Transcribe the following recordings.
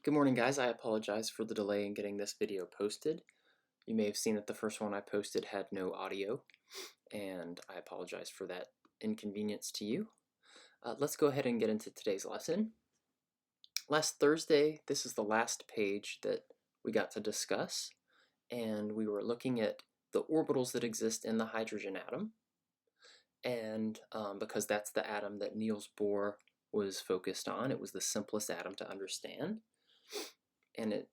Good morning, guys. I apologize for the delay in getting this video posted. You may have seen that the first one I posted had no audio, and I apologize for that inconvenience to you. Let's go ahead and get into today's lesson. Last Thursday, this is the last page that we got to discuss, and we were looking at the orbitals that exist in the hydrogen atom, and because that's the atom that Niels Bohr was focused on, it was the simplest atom to understand. And it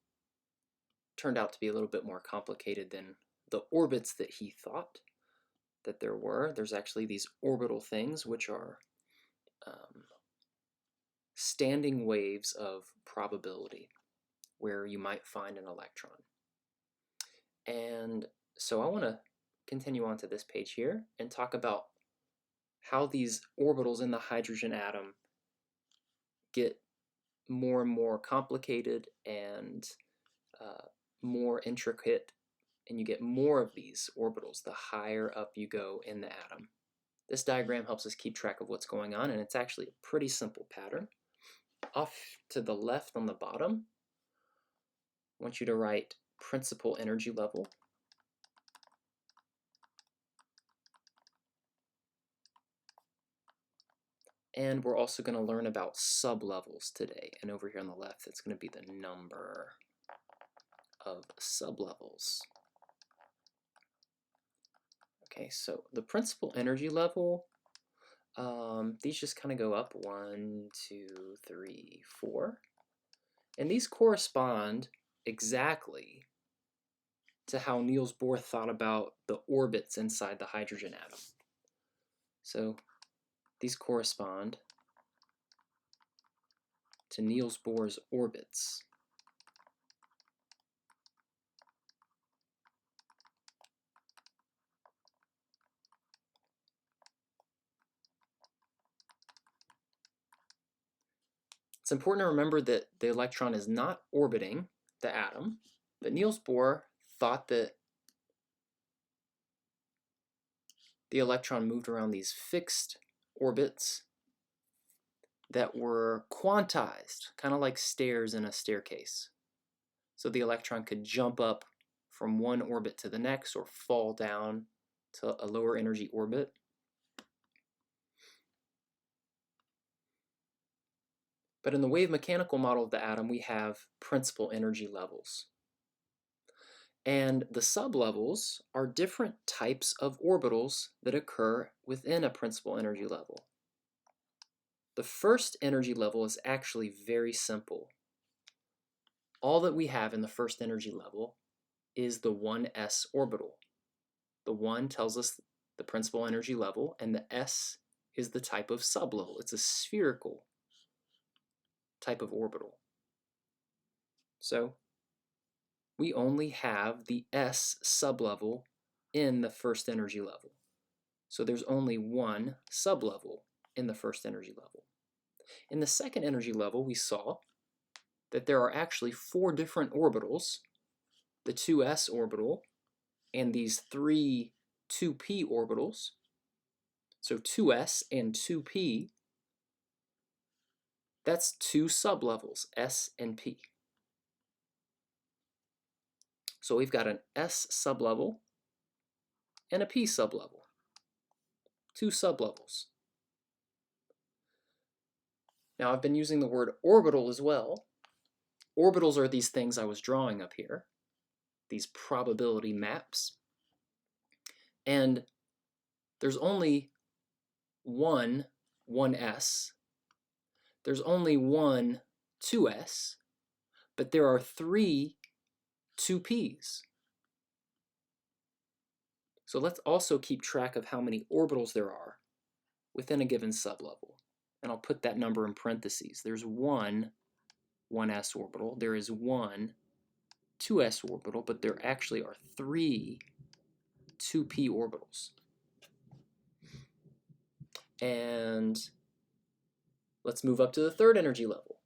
turned out to be a little bit more complicated than the orbits that he thought that there were. There's actually these orbital things, which are standing waves of probability where you might find an electron. And so I want to continue on to this page here and talk about how these orbitals in the hydrogen atom get more and more complicated and more intricate, and you get more of these orbitals the higher up you go in the atom. This diagram helps us keep track of what's going on, and it's actually a pretty simple pattern. Off to the left on the bottom, I want you to write principal energy level. And we're also going to learn about sublevels today. And over here on the left, it's going to be the number of sublevels. Okay, so the principal energy level, these just kind of go up 1, 2, 3, 4. And these correspond exactly to how Niels Bohr thought about the orbits inside the hydrogen atom. So these correspond to Niels Bohr's orbits. It's important to remember that the electron is not orbiting the atom, but Niels Bohr thought that the electron moved around these fixed orbits that were quantized, kind of like stairs in a staircase. So the electron could jump up from one orbit to the next or fall down to a lower energy orbit. But in the wave mechanical model of the atom, we have principal energy levels. And the sublevels are different types of orbitals that occur within a principal energy level. The first energy level is actually very simple. All that we have in the first energy level is the 1s orbital. The 1 tells us the principal energy level, and the s is the type of sublevel. It's a spherical type of orbital. So we only have the s sublevel in the first energy level. So there's only one sublevel in the first energy level. In the second energy level, we saw that there are actually 4 different orbitals, the 2s orbital and these 3 2p orbitals. So 2s and 2p, that's 2 sublevels, s and p. So we've got an s sublevel and a p sublevel, 2 sublevels. Now I've been using the word orbital as well. Orbitals are these things I was drawing up here, these probability maps. And there's only one 1s, there's only one 2s, but there are 3 2p's. So let's also keep track of how many orbitals there are within a given sublevel. And I'll put that number in parentheses. There's one 1s orbital, there is one 2s orbital, but there actually are 3 2p orbitals. And let's move up to the third energy level.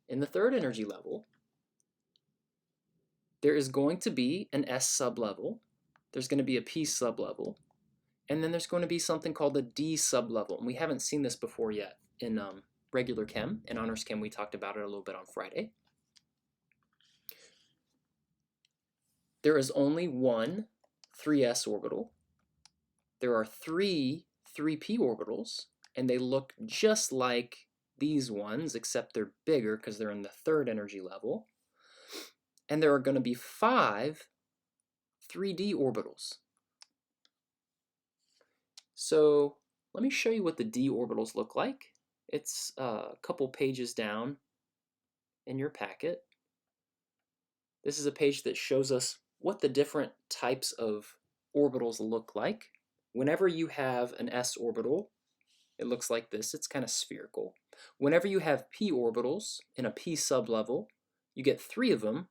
In the third energy level, there is going to be an s sublevel, there's going to be a p sublevel, and then there's going to be something called a d sublevel. And we haven't seen this before yet in regular chem. In honors chem, we talked about it a little bit on Friday. There is only one 3s orbital. There are three 3p orbitals, and they look just like these ones, except they're bigger because they're in the third energy level. And there are going to be 5 3d orbitals. So let me show you what the d orbitals look like. It's a couple pages down in your packet. This is a page that shows us what the different types of orbitals look like. Whenever you have an s orbital, it looks like this. It's kind of spherical. Whenever you have p orbitals in a p sublevel, you get 3 of them,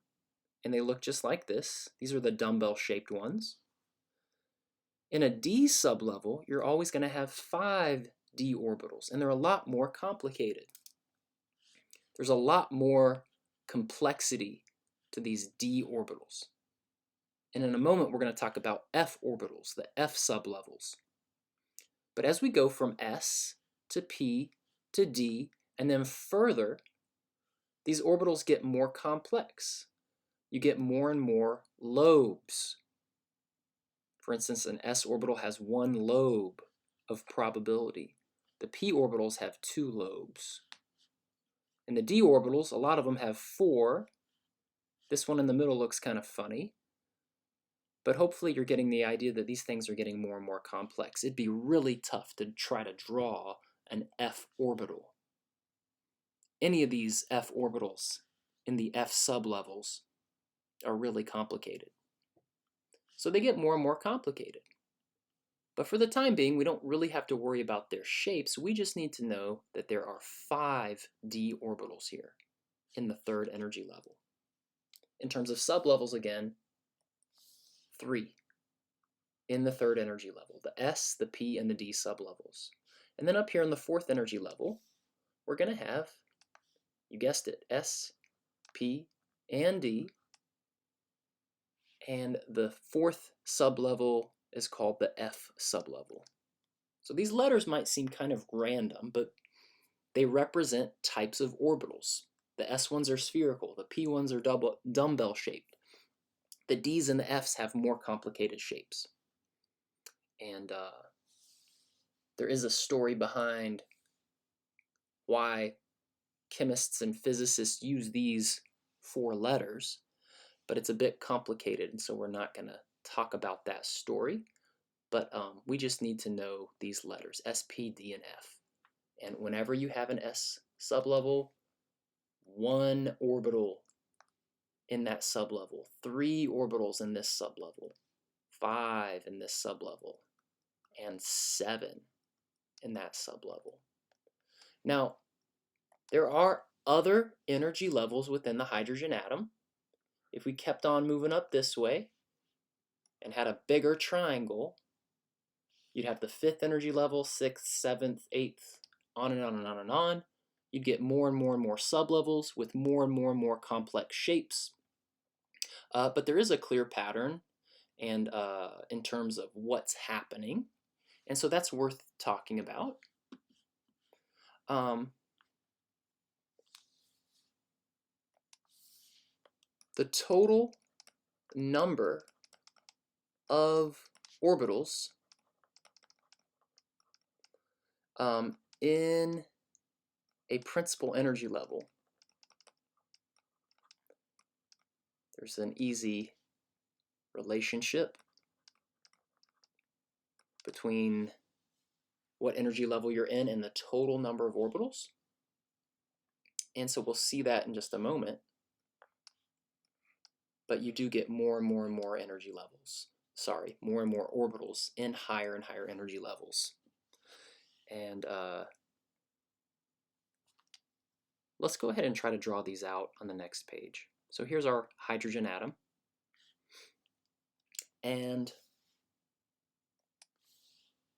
and they look just like this. These are the dumbbell-shaped ones. In a d sublevel, you're always going to have 5 d orbitals, and they're a lot more complicated. There's a lot more complexity to these d orbitals. And in a moment, we're going to talk about f orbitals, the f sublevels. But as we go from s to p to d, and then further, these orbitals get more complex. You get more and more lobes. For instance, an s orbital has 1 lobe of probability. The p orbitals have 2 lobes. And the d orbitals, a lot of them have 4. This one in the middle looks kind of funny. But hopefully you're getting the idea that these things are getting more and more complex. It'd be really tough to try to draw an f orbital. Any of these f orbitals in the f sublevels are really complicated. So they get more and more complicated. But for the time being, we don't really have to worry about their shapes. We just need to know that there are 5 d orbitals here in the third energy level. In terms of sublevels, again, 3 in the third energy level, the s, the p, and the d sublevels. And then up here in the fourth energy level, we're going to have, you guessed it, s, p, and d. And the fourth sublevel is called the f sublevel. So these letters might seem kind of random, but they represent types of orbitals. The s ones are spherical, the p ones are dumbbell shaped. The d's and the f's have more complicated shapes. And there is a story behind why chemists and physicists use these 4 letters, but it's a bit complicated, and so we're not going to talk about that story. But we just need to know these letters, S, P, D, and F. And whenever you have an S sublevel, 1 orbital in that sublevel, 3 orbitals in this sublevel, 5 in this sublevel, and 7 in that sublevel. Now, there are other energy levels within the hydrogen atom. If we kept on moving up this way and had a bigger triangle, you'd have the 5th energy level, 6th, 7th, 8th, on and on and on and on. You'd get more and more and more sublevels with more and more complex shapes. But there is a clear pattern and in terms of what's happening. And so that's worth talking about. The total number of orbitals in a principal energy level. There's an easy relationship between what energy level you're in and the total number of orbitals. And so we'll see that in just a moment. But you do get more and more energy levels. Sorry, more and more orbitals in higher and higher energy levels. And let's go ahead and try to draw these out on the next page. So here's our hydrogen atom. And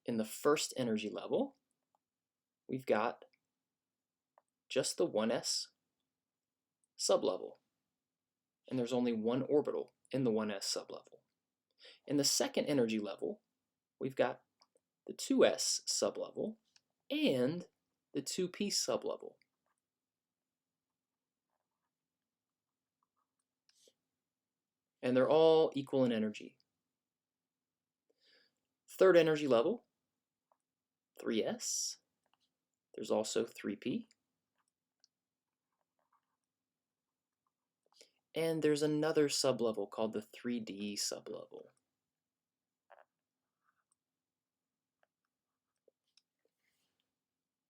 in the first energy level, we've got just the 1s sublevel. And there's only 1 orbital in the 1s sublevel. In the second energy level, we've got the 2s sublevel and the 2p sublevel. And they're all equal in energy. Third energy level, 3s. There's also 3p. And there's another sublevel called the 3d sublevel.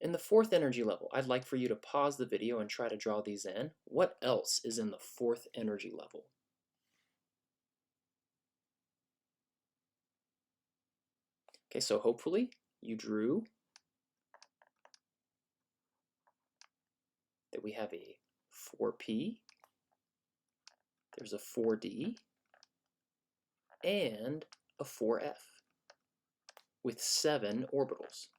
In the fourth energy level, I'd like for you to pause the video and try to draw these in. What else is in the fourth energy level? Okay, so hopefully you drew that we have a 4p, there's a 4d, and a 4f with 7 orbitals.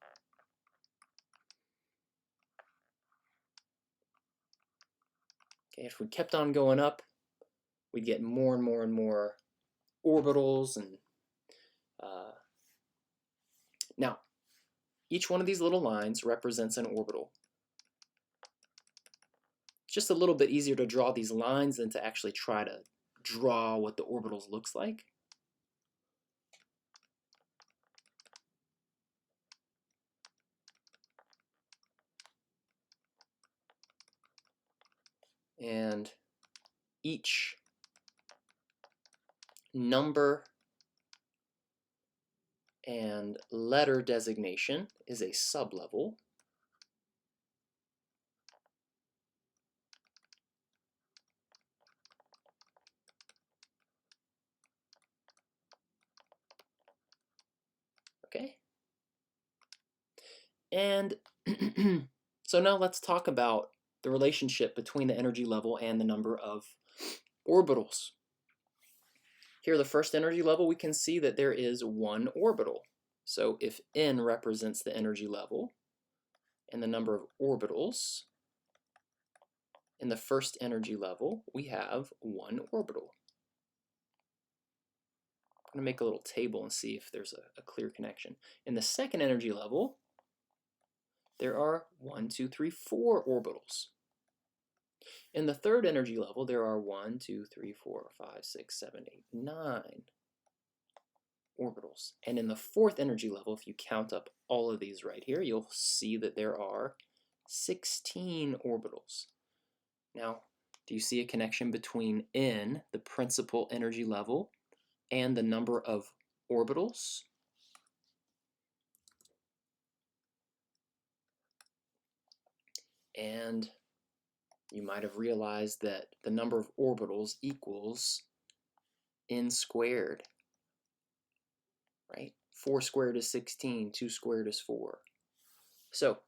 Okay, if we kept on going up, we'd get more and more and more orbitals. And now, each one of these little lines represents an orbital. It's just a little bit easier to draw these lines than to actually try to draw what the orbitals looks like. And each number and letter designation is a sublevel. Okay? And so now let's talk about the relationship between the energy level and the number of orbitals. Here, the first energy level, we can see that there is 1 orbital. So if n represents the energy level and the number of orbitals, in the first energy level, we have 1 orbital. I'm going to make a little table and see if there's a clear connection. In the second energy level, there are 1, 2, 3, 4 orbitals. In the third energy level, there are 1, 2, 3, 4, 5, 6, 7, 8, 9 orbitals. And in the fourth energy level, if you count up all of these right here, you'll see that there are 16 orbitals. Now, do you see a connection between n, the principal energy level, and the number of orbitals? And you might have realized that the number of orbitals equals n squared, right? 4 squared is 16, 2 squared is 4. So,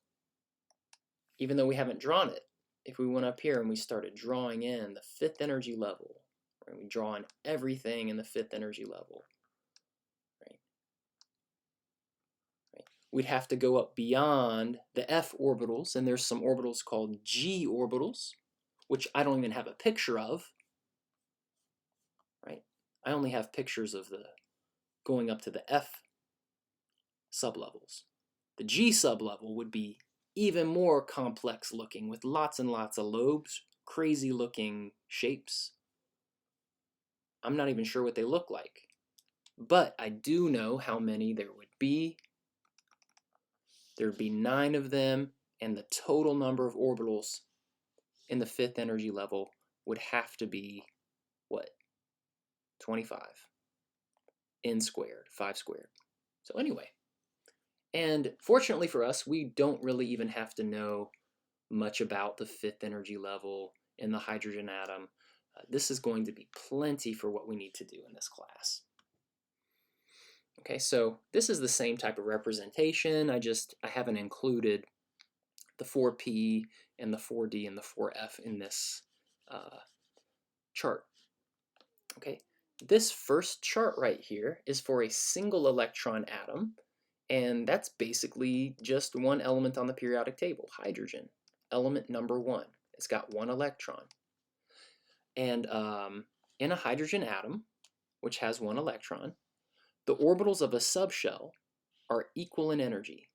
even though we haven't drawn it, if we went up here and we started drawing in the fifth energy level, right, we draw in everything in the fifth energy level, right? We'd have to go up beyond the f orbitals, and there's some orbitals called g orbitals, which I don't even have a picture of, right? I only have pictures of the going up to the f sublevels. The g sublevel would be even more complex looking with lots and lots of lobes, crazy looking shapes. I'm not even sure what they look like, but I do know how many there would be. There would be 9 of them, and the total number of orbitals in the fifth energy level would have to be, what? 25. N squared, 5 squared. So anyway, and fortunately for us, we don't really even have to know much about the fifth energy level in the hydrogen atom. This is going to be plenty for what we need to do in this class. Okay, so this is the same type of representation. I haven't included the 4p and the 4d and the 4f in this chart. Okay, this first chart right here is for a single electron atom, and that's basically just one element on the periodic table, hydrogen, element number 1. It's got 1 electron. And in a hydrogen atom, which has 1 electron, the orbitals of a subshell are equal in energy.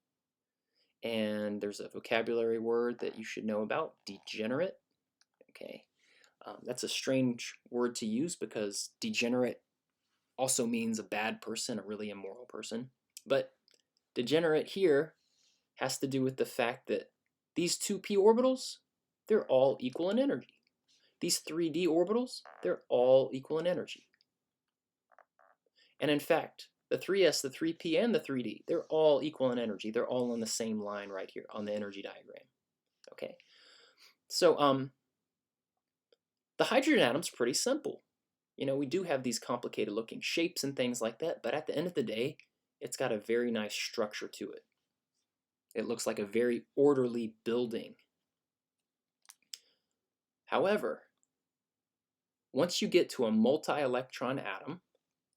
And there's a vocabulary word that you should know about, degenerate. Okay, that's a strange word to use because degenerate also means a bad person, a really immoral person. But degenerate here has to do with the fact that these 2p orbitals, they're all equal in energy. These 3d orbitals, they're all equal in energy. And in fact, the 3s, the 3p, and the 3d, they're all equal in energy. They're all on the same line right here on the energy diagram. Okay, so the hydrogen atom's pretty simple. You know, we do have these complicated looking shapes and things like that, but at the end of the day, it's got a very nice structure to it. It looks like a very orderly building. However, once you get to a multi-electron atom,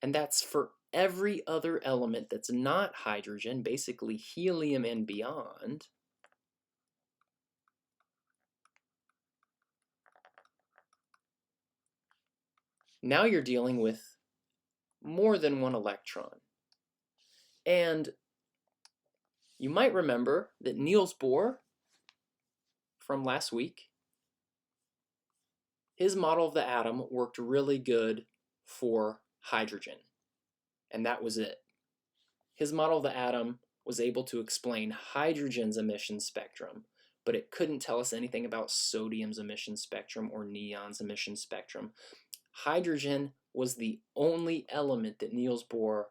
and that's for every other element that's not hydrogen, basically helium and beyond, now you're dealing with more than one electron. And you might remember that Niels Bohr from last week, his model of the atom worked really good for hydrogen, and that was it. His model of the atom was able to explain hydrogen's emission spectrum, but it couldn't tell us anything about sodium's emission spectrum or neon's emission spectrum. Hydrogen was the only element that Niels Bohr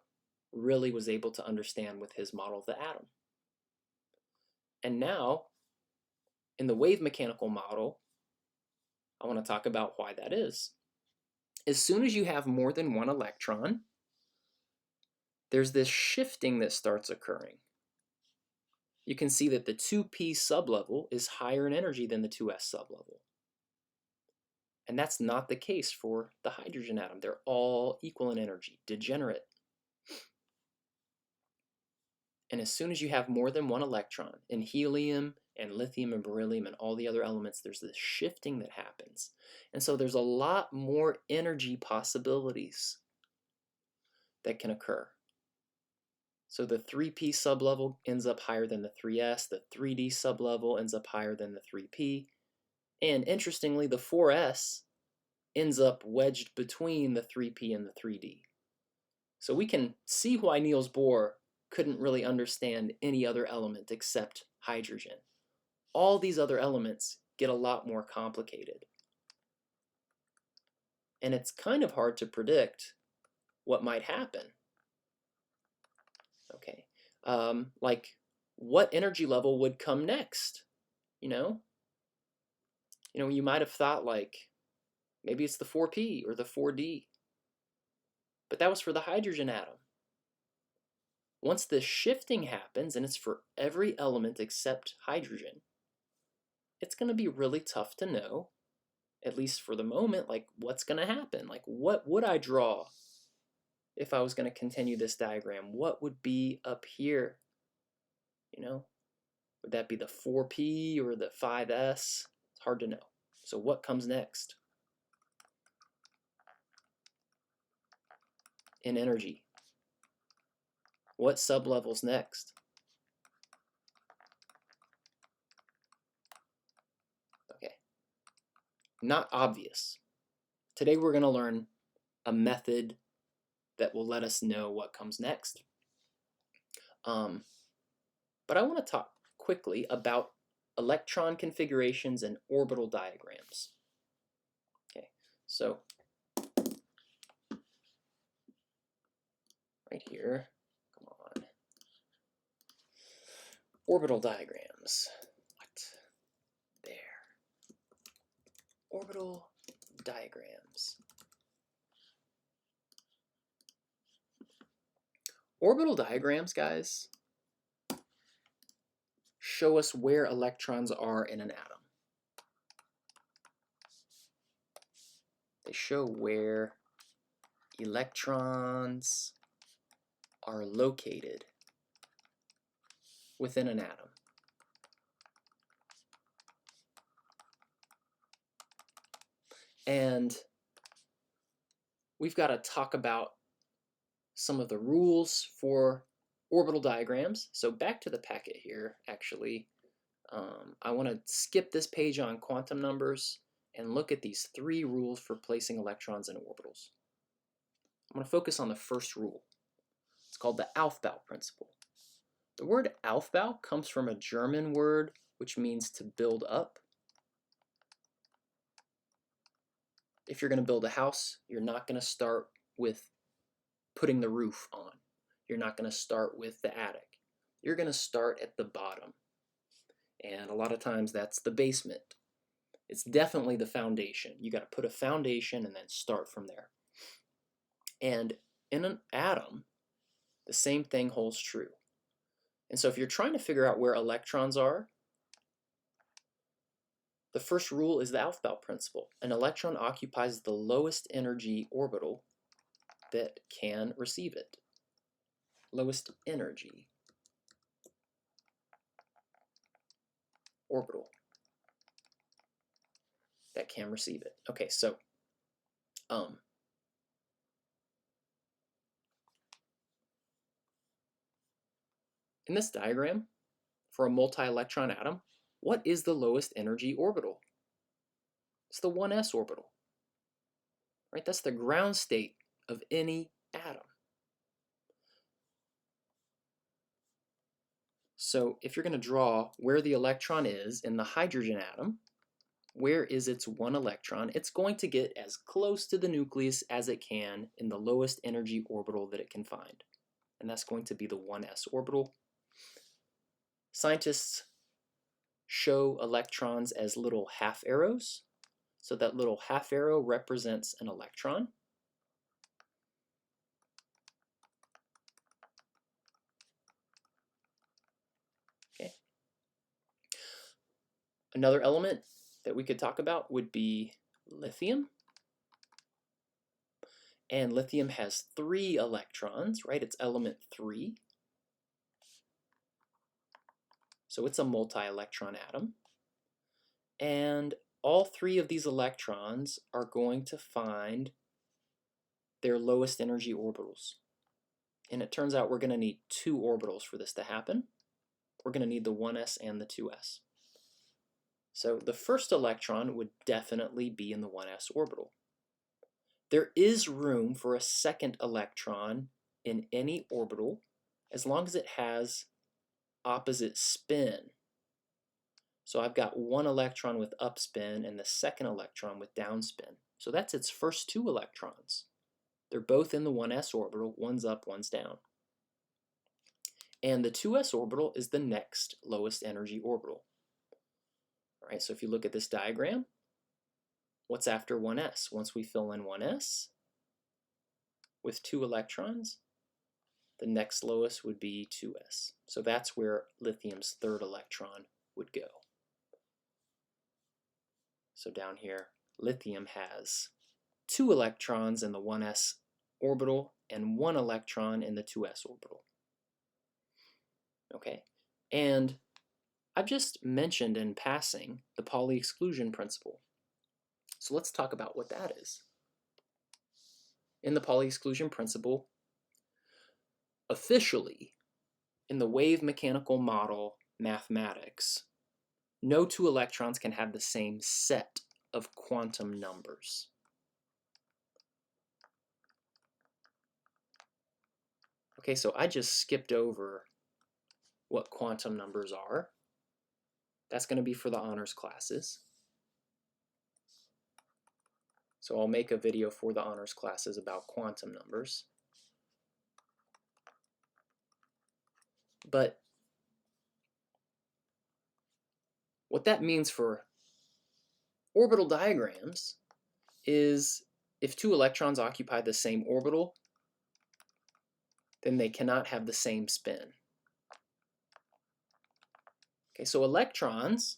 really was able to understand with his model of the atom. And now, in the wave mechanical model, I want to talk about why that is. As soon as you have more than one electron, there's this shifting that starts occurring. You can see that the 2p sublevel is higher in energy than the 2s sublevel. And that's not the case for the hydrogen atom. They're all equal in energy, degenerate. And as soon as you have more than one electron, in helium and lithium and beryllium and all the other elements, there's this shifting that happens. And so there's a lot more energy possibilities that can occur. So the 3p sublevel ends up higher than the 3s, the 3d sublevel ends up higher than the 3p, and interestingly, the 4s ends up wedged between the 3p and the 3d. So we can see why Niels Bohr couldn't really understand any other element except hydrogen. All these other elements get a lot more complicated. And it's kind of hard to predict what might happen. Okay, like what energy level would come next? You know, you might have thought like maybe it's the 4p or the 4d, but that was for the hydrogen atom. Once this shifting happens, and it's for every element except hydrogen, it's going to be really tough to know, at least for the moment, like what's going to happen. Like what would I draw if I was going to continue this diagram? What would be up here? Would that be the 4p or the 5s? It's hard to know. So what comes next in energy? What sublevels next? Okay, not obvious. Today we're going to learn a method that will let us know what comes next. But I want to talk quickly about electron configurations and orbital diagrams. Okay, so right here, come on, orbital diagrams. What? There. Orbital diagrams. Orbital diagrams, guys, show us where electrons are in an atom. They show where electrons are located within an atom. And we've got to talk about some of the rules for orbital diagrams. So back to the packet here, actually. I want to skip this page on quantum numbers and look at these 3 rules for placing electrons in orbitals. I'm going to focus on the first rule. It's called the Aufbau principle. The word Aufbau comes from a German word which means to build up. If you're going to build a house, you're not going to start with putting the roof on. You're not going to start with the attic. You're going to start at the bottom. And a lot of times that's the basement. It's definitely the foundation. You got to put a foundation and then start from there. And in an atom, the same thing holds true. And so if you're trying to figure out where electrons are, the first rule is the Aufbau principle. An electron occupies the lowest energy orbital that can receive it. Lowest energy orbital that can receive it. Okay, so in this diagram, for a multi-electron atom, what is the lowest energy orbital? It's the 1s orbital, right? That's the ground state of any atom. So if you're going to draw where the electron is in the hydrogen atom, where is its 1 electron? It's going to get as close to the nucleus as it can in the lowest energy orbital that it can find. And that's going to be the 1s orbital. Scientists show electrons as little half arrows. So that little half arrow represents an electron. Okay. Another element that we could talk about would be lithium. And lithium has 3 electrons, right? It's element 3. So it's a multi-electron atom. And all 3 of these electrons are going to find their lowest energy orbitals. And it turns out we're going to need 2 orbitals for this to happen. We're going to need the 1s and the 2s. So the first electron would definitely be in the 1s orbital. There is room for a second electron in any orbital as long as it has opposite spin. So I've got 1 electron with upspin and the second electron with downspin. So that's its first 2 electrons. They're both in the 1s orbital, one's up, one's down. And the 2s orbital is the next lowest energy orbital. All right, so if you look at this diagram, what's after 1s? Once we fill in 1s with 2 electrons, the next lowest would be 2s. So that's where lithium's third electron would go. So down here, lithium has 2 electrons in the 1s orbital and 1 electron in the 2s orbital. Okay, and I've just mentioned in passing the Pauli exclusion principle. So let's talk about what that is. In the Pauli exclusion principle, officially, in the wave mechanical model mathematics, no 2 electrons can have the same set of quantum numbers. Okay, so I just skipped over what quantum numbers are. That's going to be for the honors classes. So I'll make a video for the honors classes about quantum numbers. But what that means for orbital diagrams is if 2 electrons occupy the same orbital, then they cannot have the same spin. Okay, so electrons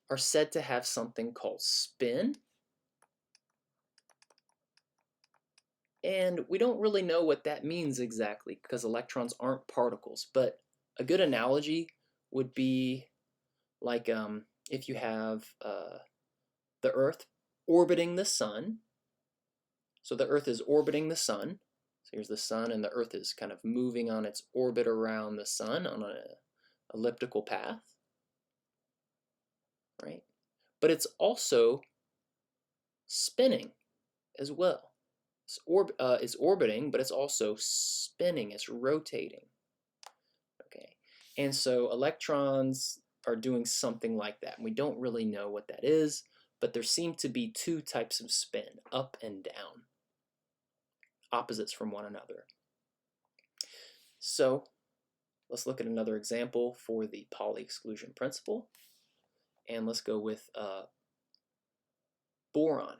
are said to have something called spin. And we don't really know what that means exactly because electrons aren't particles. But a good analogy would be like if you have the Earth orbiting the sun. So the Earth is orbiting the sun. So here's the sun, and the Earth is kind of moving on its orbit around the sun on an elliptical path, right? But it's also spinning as well. It's orbiting, but it's also spinning, it's rotating, okay? And so electrons are doing something like that. We don't really know what that is, but there seem to be two types of spin, up and down, opposites from one another. So let's look at another example for the Pauli exclusion principle, and let's go with boron.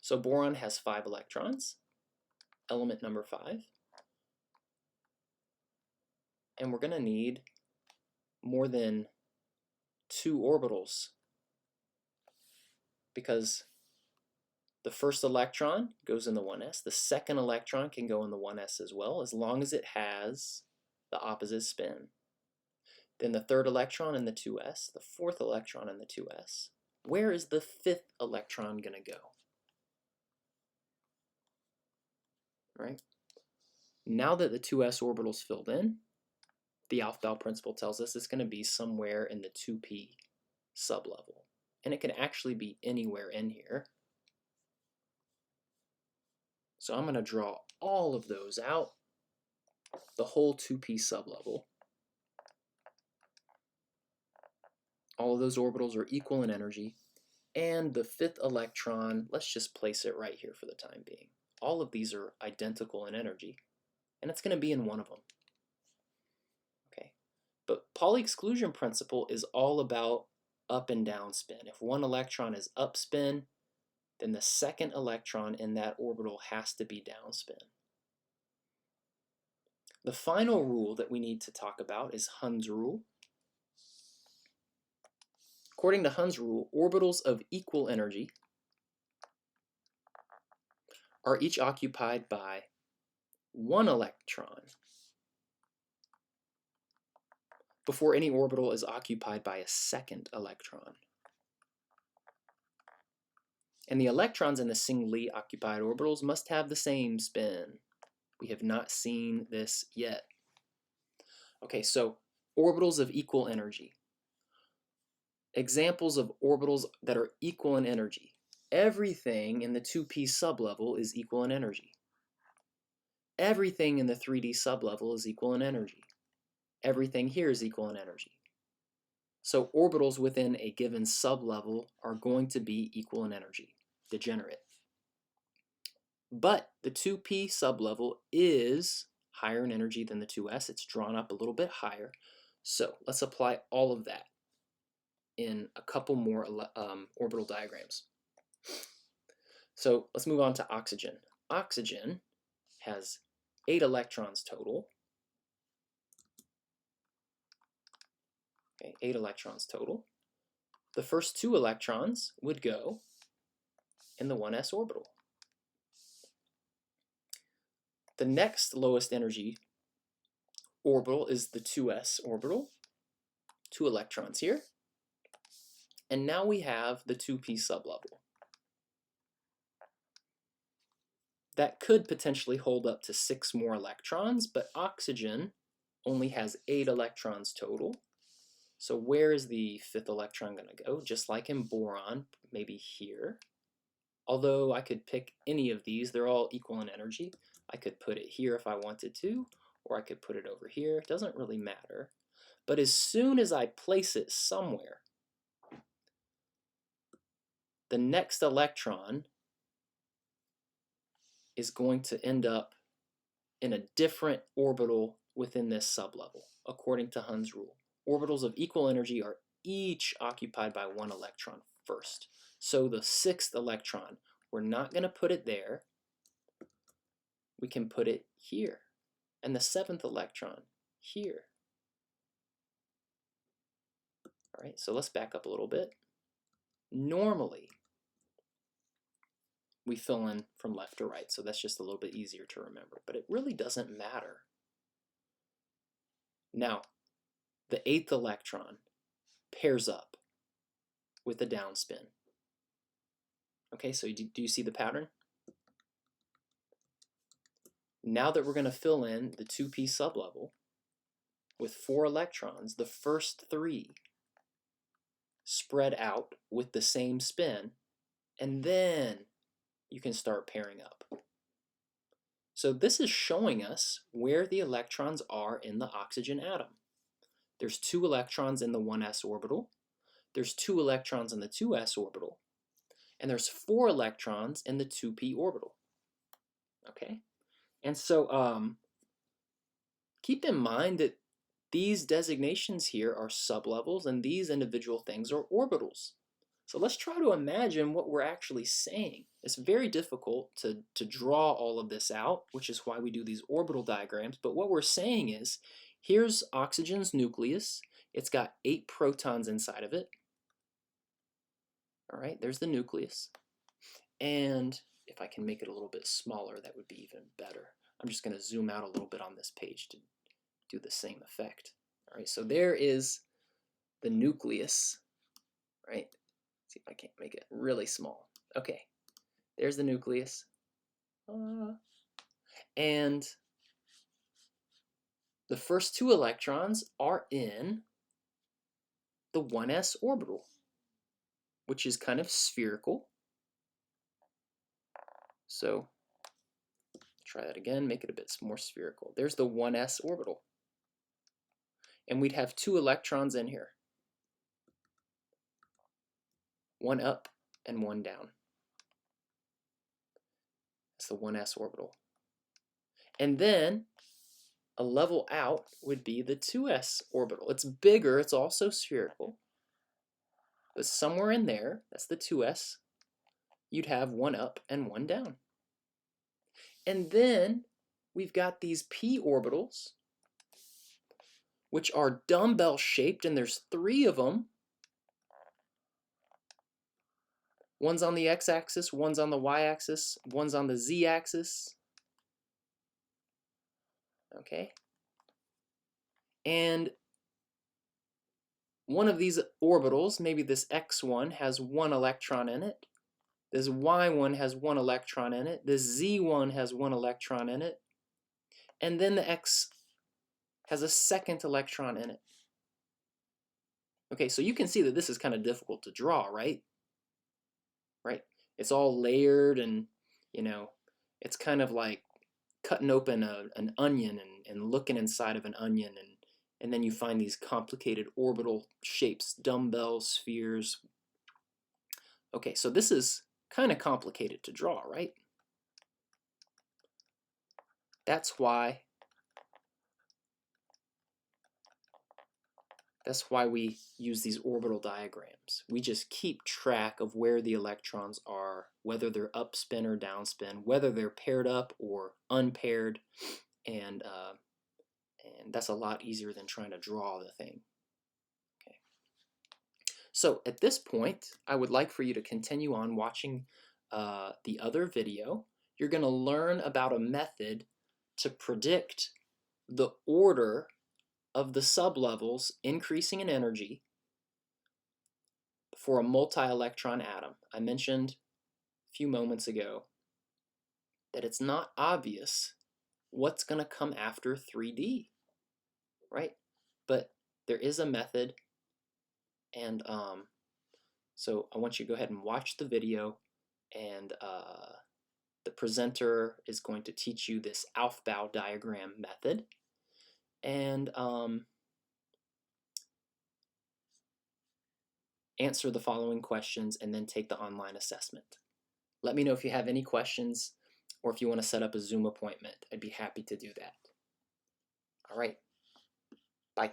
So boron has 5 electrons, element number 5, and we're going to need more than 2 orbitals because the first electron goes in the 1s, the second electron can go in the 1s as well, as long as it has the opposite spin. Then the third electron in the 2s, the fourth electron in the 2s. Where is the 5th electron going to go? Right? Now that the 2s orbital is filled in, the Aufbau principle tells us it's going to be somewhere in the 2p sublevel. And it can actually be anywhere in here. So I'm going to draw all of those out, the whole 2p sublevel. All of those orbitals are equal in energy. And the 5th electron, let's just place it right here for the time being. All of these are identical in energy, and it's going to be in one of them. Okay, but Pauli exclusion principle is all about up and down spin. If one electron is up spin, then the second electron in that orbital has to be down spin. The final rule that we need to talk about is Hund's rule. According to Hund's rule, orbitals of equal energy are each occupied by 1 electron before any orbital is occupied by a second electron. And the electrons in the singly occupied orbitals must have the same spin. We have not seen this yet. Okay, so orbitals of equal energy. Examples of orbitals that are equal in energy. Everything in the 2p sublevel is equal in energy. Everything in the 3d sublevel is equal in energy. Everything here is equal in energy. So orbitals within a given sublevel are going to be equal in energy, degenerate. But the 2p sublevel is higher in energy than the 2s. It's drawn up a little bit higher. So let's apply all of that in a couple more orbital diagrams. So let's move on to oxygen. Oxygen has 8 electrons total. Okay, 8 electrons total. The first 2 electrons would go in the 1s orbital. The next lowest energy orbital is the 2s orbital. 2 electrons here. And now we have the 2p sublevel. That could potentially hold up to 6 more electrons, but oxygen only has 8 electrons total. So where is the 5th electron going to go? Just like in boron, maybe here. Although I could pick any of these, they're all equal in energy. I could put it here if I wanted to, or I could put it over here. It doesn't really matter. But as soon as I place it somewhere, the next electron is going to end up in a different orbital within this sublevel, according to Hund's rule. Orbitals of equal energy are each occupied by 1 electron first. So the 6th electron, we're not going to put it there. We can put it here. And the 7th electron here. All right, so let's back up a little bit. Normally, we fill in from left to right, so that's just a little bit easier to remember, but it really doesn't matter. Now, the 8th electron pairs up with a downspin. Okay, so do you see the pattern? Now that we're going to fill in the 2p sublevel with 4 electrons, the first 3 spread out with the same spin, and then you can start pairing up. So this is showing us where the electrons are in the oxygen atom. There's 2 electrons in the 1s orbital, there's 2 electrons in the 2s orbital, and there's 4 electrons in the 2p orbital. Okay? And so keep in mind that these designations here are sublevels and these individual things are orbitals. So let's try to imagine what we're actually saying. It's very difficult to draw all of this out, which is why we do these orbital diagrams. But what we're saying is, here's oxygen's nucleus. It's got 8 protons inside of it. All right, there's the nucleus. And if I can make it a little bit smaller, that would be even better. I'm just going to zoom out a little bit on this page to do the same effect. All right, so there is the nucleus, right? See if I can't make it really small. Okay, there's the nucleus. And the first 2 electrons are in the 1s orbital, which is kind of spherical. So try that again, make it a bit more spherical. There's the 1s orbital. And we'd have 2 electrons in here. 1 up and 1 down. That's the 1s orbital. And then a level out would be the 2s orbital. It's bigger, it's also spherical. But somewhere in there, that's the 2s, you'd have 1 up and 1 down. And then we've got these p orbitals, which are dumbbell shaped, and there's 3 of them. One's on the x-axis, one's on the y-axis, one's on the z-axis. Okay? And one of these orbitals, maybe this x1, has 1 electron in it. This y1 has 1 electron in it. This z1 has 1 electron in it. And then the x has a second electron in it. Okay, so you can see that this is kind of difficult to draw, right? Right? It's all layered and, you know, it's kind of like cutting open an onion and looking inside of an onion, and then you find these complicated orbital shapes, dumbbell spheres. Okay, so this is kind of complicated to draw, right? That's why we use these orbital diagrams. We just keep track of where the electrons are, whether they're upspin or downspin, whether they're paired up or unpaired, and that's a lot easier than trying to draw the thing. Okay. So at this point, I would like for you to continue on watching the other video. You're going to learn about a method to predict the order of the sublevels increasing in energy for a multi-electron atom. I mentioned a few moments ago that it's not obvious what's going to come after 3D, right? But there is a method, and so I want you to go ahead and watch the video, and the presenter is going to teach you this Aufbau diagram method, and answer the following questions and then take the online assessment. Let me know if you have any questions or if you want to set up a Zoom appointment. I'd be happy to do that. All right. Bye.